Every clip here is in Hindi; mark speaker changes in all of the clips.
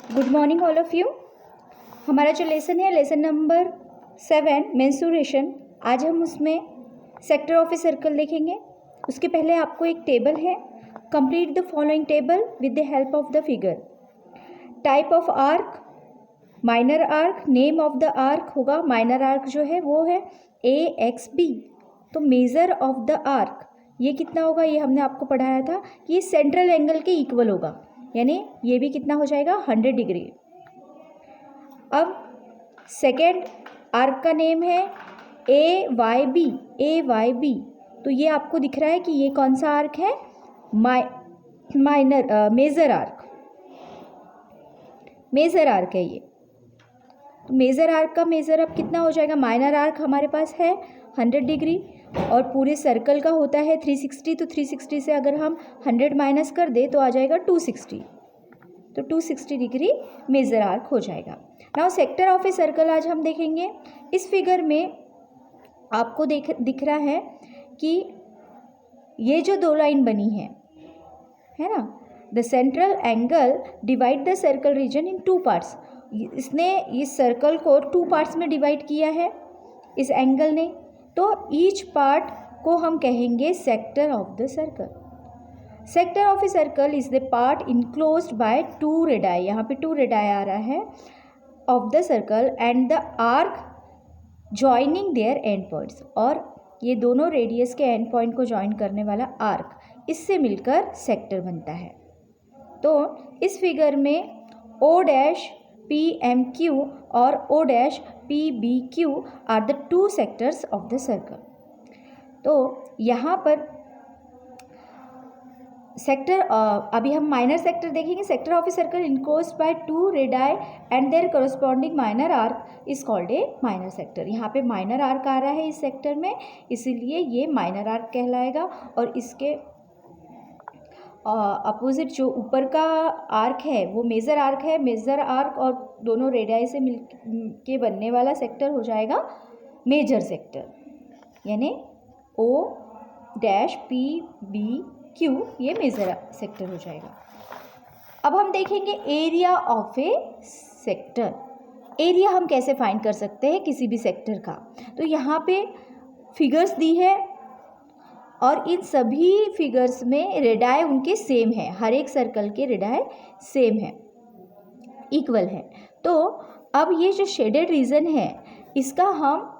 Speaker 1: Good morning all of you. हमारा जो लेसन है लेसन नंबर 7 मेंसुरेशन। आज हम उसमें सेक्टर ऑफ ए सर्कल देखेंगे। उसके पहले आपको एक टेबल है, complete the following table with the help of the figure. Type of arc, minor arc, name of the arc होगा। माइनर आर्क जो है वो है AXB। तो मेज़र ऑफ द आर्क ये कितना होगा, ये हमने आपको पढ़ाया था कि ये सेंट्रल एंगल के इक्वल होगा, यानी ये भी कितना हो जाएगा 100 डिग्री। अब सेकेंड आर्क का नेम है AYB। तो ये आपको दिख रहा है कि ये कौन सा आर्क है, मेजर आर्क है ये। तो मेजर आर्क का मेजर अब कितना हो जाएगा, माइनर आर्क हमारे पास है 100 डिग्री और पूरे सर्कल का होता है 360। तो 360 से अगर हम 100 माइनस कर दे तो आ जाएगा 260। तो 260 डिग्री मेजर आर्क हो जाएगा। Now sector of a circle आज हम देखेंगे। इस फिगर में आपको दिख रहा है कि ये जो दो लाइन बनी है ना, the central angle divide the circle region in 2 parts. इसने इस सर्कल को 2 पार्ट्स में डिवाइड किया है इस एंगल ने। तो ईच पार्ट को हम कहेंगे sector of the circle. Sector of a circle is the part enclosed by 2 radii. यहाँ पे 2 रेडाई आ रहा है of the circle and the arc joining their end points. और ये दोनों रेडियस के एंड पॉइंट को जॉइन करने वाला आर्क, इससे मिलकर सेक्टर बनता है। तो इस फिगर में O'PMQ और O'PBQ are the 2 sectors of the circle. तो यहाँ पर सेक्टर, अभी हम माइनर सेक्टर देखेंगे। Sector of a circle enclosed by 2 radii and their corresponding minor arc is called a minor sector. यहाँ पे माइनर आर्क आ रहा है इस सेक्टर में, इसीलिए ये माइनर आर्क कहलाएगा। और इसके अपोजिट जो ऊपर का आर्क है वो मेजर आर्क है। मेजर आर्क और दोनों रेडाई से मिल के बनने वाला सेक्टर हो जाएगा मेजर सेक्टर, यानी O'PBQ ये मेजर सेक्टर हो जाएगा। अब हम देखेंगे area of a sector. Area हम कैसे फाइंड कर सकते हैं किसी भी सेक्टर का। तो यहाँ पे फिगर्स दी है और इन सभी फिगर्स में रेडाई उनके सेम है। हर एक सर्कल के रेडाई सेम है, इक्वल है। तो अब ये जो शेडेड रीजन है इसका हम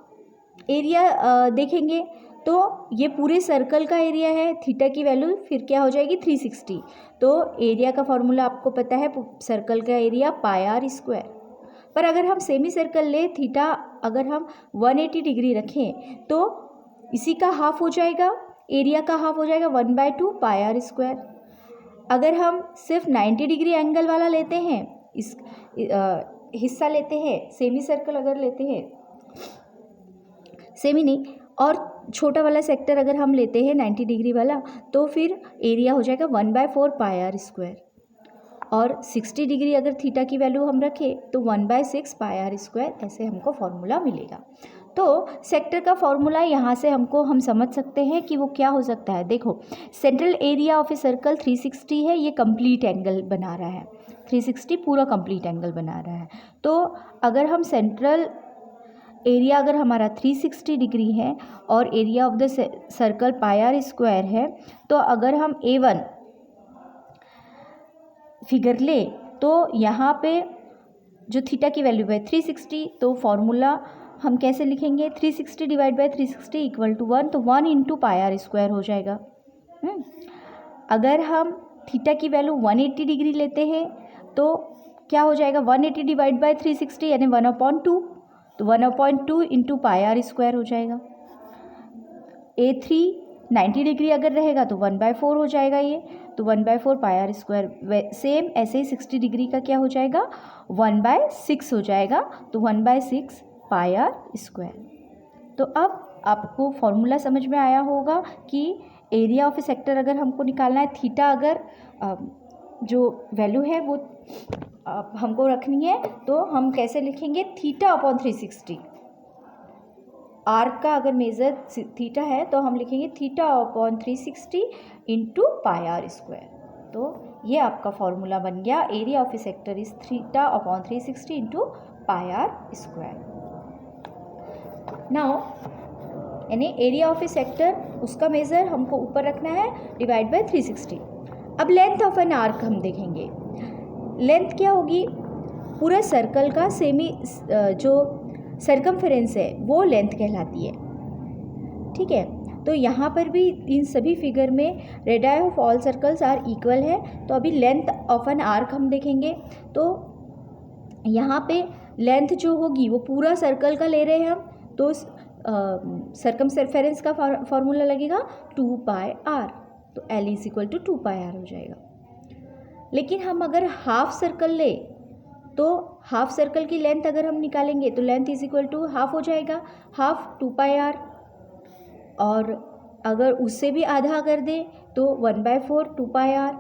Speaker 1: एरिया देखेंगे। तो ये पूरे सर्कल का एरिया है, थीटा की वैल्यू फिर क्या हो जाएगी 360। तो एरिया का फॉर्मूला आपको पता है, सर्कल का एरिया πr²। पर अगर हम सेमी सर्कल ले, थीटा अगर हम 180 डिग्री रखें तो इसी का हाफ हो जाएगा, एरिया का हाफ हो जाएगा 1/2 πr²। अगर हम सिर्फ 90 डिग्री एंगल वाला लेते हैं, इस हिस्सा लेते हैं, सेमी सर्कल अगर लेते हैं, सेमी नहीं और छोटा वाला सेक्टर अगर हम लेते हैं 90 डिग्री वाला, तो फिर एरिया हो जाएगा 1/4 πr²। और 60 डिग्री अगर थीटा की वैल्यू हम रखें तो 1/6 πr², ऐसे हमको फॉर्मूला मिलेगा। तो सेक्टर का फॉर्मूला यहाँ से हम समझ सकते हैं कि वो क्या हो सकता है। देखो, central area of a circle 360 है, ये कंप्लीट एंगल बना रहा है, 360 पूरा कंप्लीट एंगल बना रहा है। तो अगर हम सेंट्रल एरिया अगर हमारा 360 डिग्री है और area of the circle πr² है, तो अगर हम A1 फिगर ले तो यहाँ पे जो थीटा की वैल्यू है 360, तो फॉर्मूला हम कैसे लिखेंगे, 360 डिवाइड बाई 360 इक्वल टू 1, तो 1 × πr² हो जाएगा। अगर हम थीटा की वैल्यू 180 डिग्री लेते हैं तो क्या हो जाएगा, 180 डिवाइड बाई 360 यानी 1/2, तो 1/2 × πr² हो जाएगा। A3 90 डिग्री अगर रहेगा तो 1/4 हो जाएगा ये, तो 1/4 πr²। सेम ऐसे ही 60 डिग्री का क्या हो जाएगा, 1/6 हो जाएगा, तो 1/6 πr²। तो अब आपको फॉर्मूला समझ में आया होगा कि एरिया ऑफ ए सेक्टर अगर हमको निकालना है, थीटा अगर जो वैल्यू है वो हमको रखनी है, तो हम कैसे लिखेंगे, θ/360। आर्क का अगर मेजर थीटा है तो हम लिखेंगे θ/360 × πr²। तो ये आपका फॉर्मूला बन गया, area of a sector is theta upon 360 into pi r square. Now यानी एरिया ऑफ ए सेक्टर उसका मेज़र हमको ऊपर रखना है, डिवाइड बाय 360। अब लेंथ ऑफ एन आर्क हम देखेंगे। लेंथ क्या होगी, पूरा सर्कल का सेमी जो सर्कमफेरेंस है वो लेंथ कहलाती है, ठीक है। तो यहाँ पर भी इन सभी फिगर में radius of all circles are equal है। तो अभी लेंथ ऑफ एन आर्क हम देखेंगे, तो यहाँ पे लेंथ जो होगी वो पूरा सर्कल का ले रहे हैं हम, तो सर्कमफेरेंस का फॉर्मूला लगेगा 2 पाई आर, तो L is equal to 2 pi r हो जाएगा। लेकिन हम अगर हाफ सर्कल ले तो हाफ सर्कल की लेंथ अगर हम निकालेंगे तो length is equal to half हो जाएगा, हाफ 2 पाई आर, और अगर उससे भी आधा कर दें तो 1/4 2 पाई आर,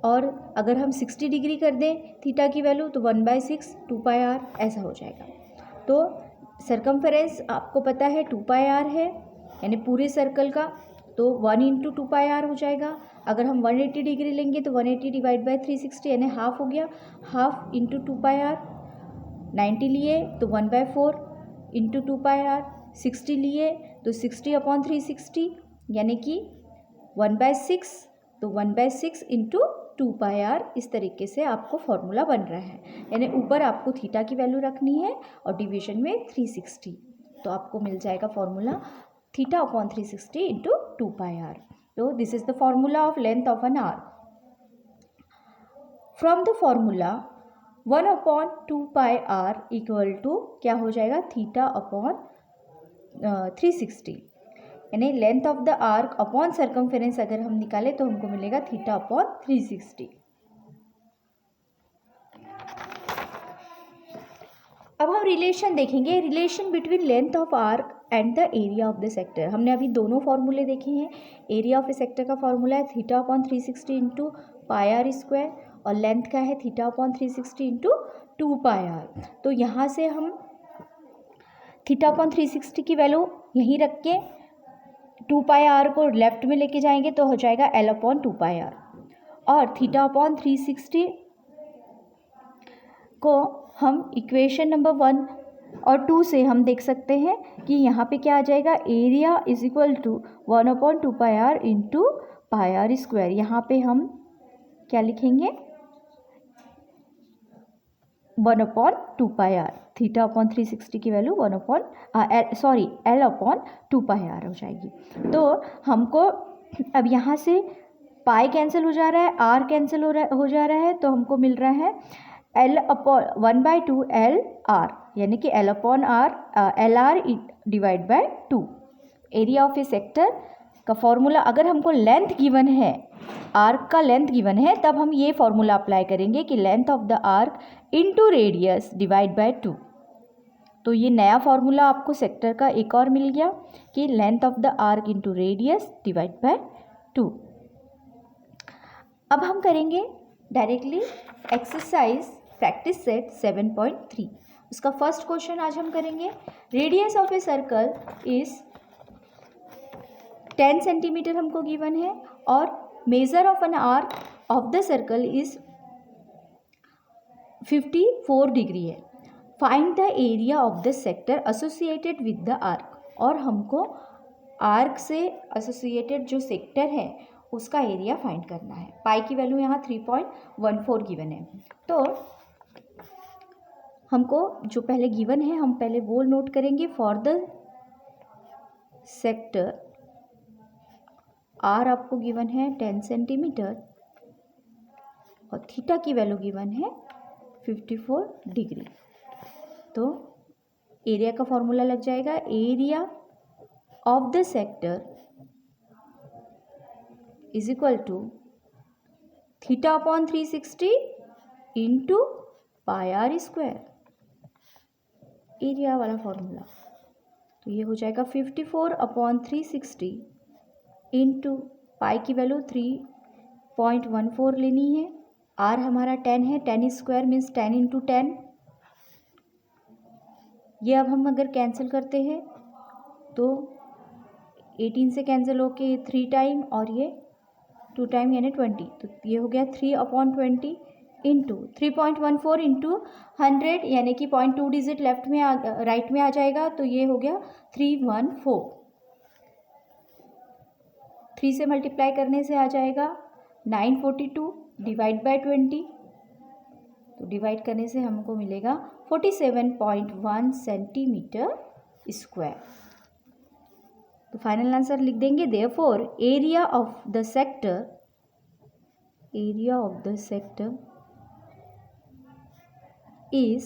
Speaker 1: और अगर हम 60 डिग्री कर दें थीटा की वैल्यू तो 1/6 2 पाई आर, ऐसा हो जाएगा। तो सर्कमफेरेंस आपको पता है 2 पाई आर है, यानी पूरे सर्कल का, तो 1 इंटू 2 पाई आर हो जाएगा। अगर हम 180 डिग्री लेंगे तो 180 डिवाइड बाई 360 यानी हाफ हो गया, हाफ इंटू 2 पाई आर। 90 लिए तो 1/4 इंटू 2 पाई आर, 60 लिए तो 60 अपॉन 360 यानी कि 1/6, तो 1/6 इंटू 2 पाई आर। इस तरीके से आपको फॉर्मूला बन रहा है, यानी ऊपर आपको थीटा की वैल्यू रखनी है और डिवीजन में 360, तो आपको मिल जाएगा formula theta upon 360 into 2 pi r. तो this is the formula of length of an arc. From the formula 1 upon 2 pi r equal to क्या हो जाएगा, थीटा अपॉन 360, यानी length of the arc upon circumference अगर हम निकाले तो हमको मिलेगा थीटा अपॉन 360। अब हम रिलेशन देखेंगे, relation between length of arc and the area of the sector. हमने अभी दोनों फॉर्मूले देखे हैं। एरिया ऑफ ए सेक्टर का फॉर्मूला है theta upon 360 into pi r square, और लेंथ का है theta upon 360 into 2 pi r. तो यहाँ से हम थीटा अपॉन 360 की वैल्यू यहीं रख के 2 पाई आर को लेफ्ट में लेके जाएंगे तो हो जाएगा L अपॉन 2 पाई आर, और थीटा अपॉन 360 को हम इक्वेशन नंबर 1 और 2 से हम देख सकते हैं कि यहाँ पे क्या आ जाएगा, area is equal to 1 upon 2 pi r into pi r square. यहाँ पे हम क्या लिखेंगे, 1 upon 2 pi r, theta upon 360 की value 1 upon L upon 2 pi r हो जाएगी। तो हमको अब यहाँ से पाई कैंसिल हो जा रहा है, आर कैंसिल हो जा रहा है, तो हमको मिल रहा है L अपॉन 1/2 L आर, यानी कि L upon r L r divide by 2। Area of a sector का फॉर्मूला, अगर हमको लेंथ गिवन है, आर्क का लेंथ गिवन है, तब हम ये फॉर्मूला अप्लाई करेंगे कि length of the arc into radius divide by 2। तो ये नया फॉर्मूला आपको सेक्टर का एक और मिल गया कि length of the arc into radius divide by 2। अब हम करेंगे डायरेक्टली एक्सरसाइज प्रैक्टिस सेट 7.3। उसका फर्स्ट क्वेश्चन आज हम करेंगे। Radius of a circle is 10 centimetre हमको गिवन है, और measure of an arc of the circle is 54 degree है। Find the area of the sector associated with the arc, और हमको आर्क से एसोसिएटेड जो सेक्टर है उसका एरिया फाइंड करना है। पाई की वैल्यू यहाँ 3.14 गिवन है। तो हमको जो पहले गिवन है हम पहले वो नोट करेंगे। फॉर द सेक्टर आर आपको गिवन है 10 सेंटीमीटर, और थीटा की वैल्यू गिवन है 54 डिग्री। तो एरिया का फॉर्मूला लग जाएगा, area of the sector is equal to theta upon 360 into pi r square, area वाला फॉर्मूला। तो ये हो जाएगा 54 अपॉन 360 इंटू पाई की वैल्यू 3.14 लेनी है, आर हमारा 10 है, 10 स्क्वायर मीन्स 10 इंटू 10। ये अब हम अगर कैंसिल करते हैं तो 18 से कैंसिल होके 3 टाइम, और ये 2 टाइम यानी 20, तो ये हो गया 3/20 इंटू 3.14 इंटू 100 यानी कि 0.2 डिजिट लेफ्ट में राइट में आ जाएगा, तो ये हो गया 314। 3 से मल्टीप्लाई करने से आ जाएगा 942 डिवाइड बाय 20, तो डिवाइड करने से हमको मिलेगा 47.1 सेंटीमीटर स्क्वायर। तो फाइनल आंसर लिख देंगे, therefore area of the sector is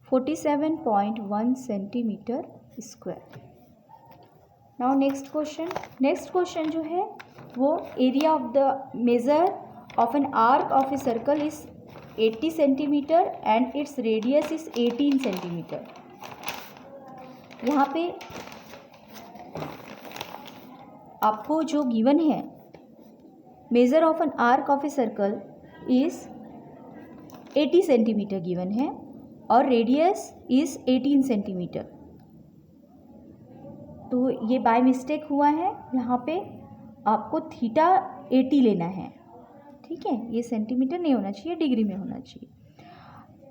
Speaker 1: 47.1 centimetre square. Now next question जो है वो area of the major of an arc of a circle is 80 centimetre and its radius is 18 centimetre. यहाँ पे आपको जो गिवन है, major of an arc of a circle is 80 centimetre given है और रेडियस इज 18 सेंटीमीटर। तो ये बाय मिस्टेक हुआ है, यहाँ पे आपको थीटा 80 लेना है, ठीक है, ये सेंटीमीटर नहीं होना चाहिए, डिग्री में होना चाहिए।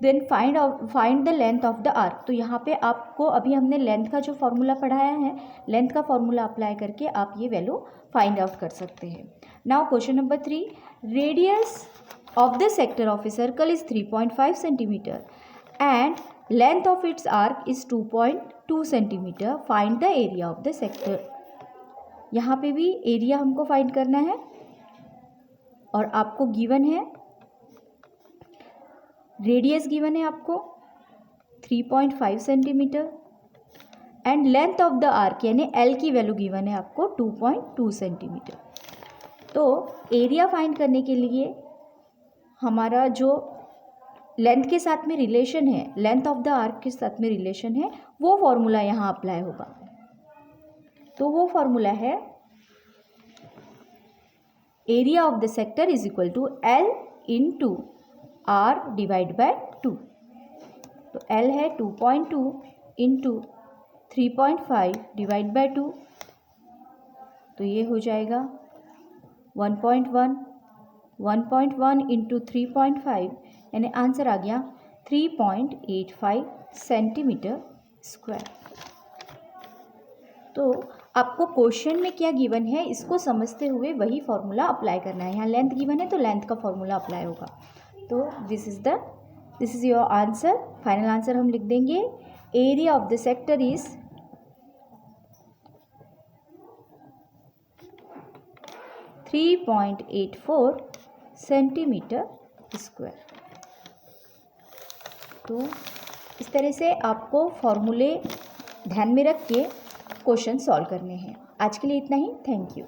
Speaker 1: Then find the length of the arc. तो यहाँ पे आपको अभी हमने लेंथ का जो फॉर्मूला पढ़ाया है, लेंथ का फॉर्मूला अप्लाई करके आप ये वैल्यू फाइंड आउट कर सकते हैं। Now question number 3, radius of the sector of a circle is 3.5 centimeter and length of its arc is 2.2 centimeter. Find the area of the sector. यहाँ पे भी एरिया हमको फाइंड करना है और आपको गिवन है, रेडियस गिवन है आपको 3.5 centimetre and length of the arc यानी एल की वैल्यू गिवन है आपको 2.2 सेंटीमीटर। तो एरिया फाइंड करने के लिए हमारा जो लेंथ के साथ में रिलेशन है, लेंथ ऑफ द आर्क के साथ में रिलेशन है, वो फॉर्मूला यहाँ अप्लाई होगा। तो वो फॉर्मूला है area of the sector is equal to L into r divide by 2। तो एल है 2.2 इंटू 3.5 डिवाइड बाय 2, तो ये हो जाएगा 1.1 इंटू 3.5 यानी आंसर आ गया 3.85 सेंटीमीटर स्क्वायर। तो आपको क्वेश्चन में क्या गिवन है इसको समझते हुए वही फॉर्मूला अप्लाई करना है। यहाँ लेंथ गिवन है तो लेंथ का फॉर्मूला अप्लाई होगा। तो this is your answer. Final answer हम लिख देंगे, area of the sector is 3.84 centimetre square. तो इस तरह से आपको फॉर्मूले ध्यान में रख के क्वेश्चन सॉल्व करने हैं। आज के लिए इतना ही। Thank you.